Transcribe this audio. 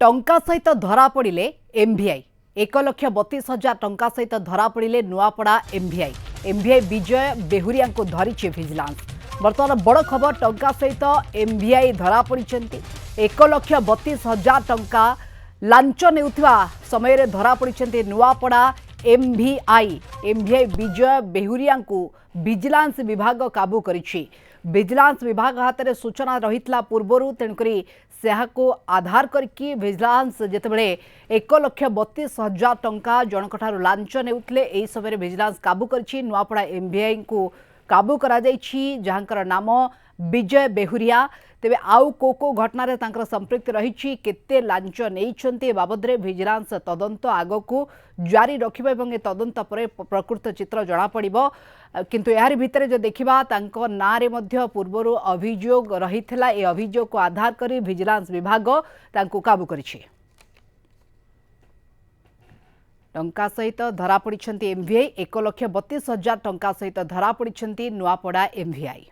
टंका सहित धरा पड़े एमवीआई 1,32,000 टंका सहित धरा पड़े नुआपड़ा एमवीआई विजय बेहुरिया को धरी विजिलेंस। बर्तमान बड़ खबर टंका सहित एमवीआई धरा पड़ी 1,32,000 टंका लांच नेउथिबा समय धरा पड़ी नुआपड़ा एमवीआई विजय बेहुरिया को विजिलेंस विभाग काबू करिछि। विजिलेंस विभाग हाथ में सूचना रही पूर्वर तेणुक को आधार करके विजिलेंस जितेबाला 1,32,000 टंका जनक लांच नेउथिले एही समय विजिलेंस काबू करिछि। नुआपड़ा एमवीआई को काबू करा जाइछि जहांकर नाम विजय बेहुरिया। तेबे आउ को घटना रे तांकर संपृक्त रही केते लांच नहीं बाबद विजिलेंस तदंत आग को जारी रखिबा एवं तदंत पर प्रकृत चित्र जना पड़िबो। किंतु यार भितर जो देखिबा तांको ना रे मध्य पूर्वरु अभियोग रहिथिला। ए अभियोग को आधार करी विजिलेंस विभाग तांको काबू करिछि। टंका सहित धरा पड़ी एमवीआई 1,32,000 टंका सहित धरा पड़ी नुआपड़ा एमवीआई।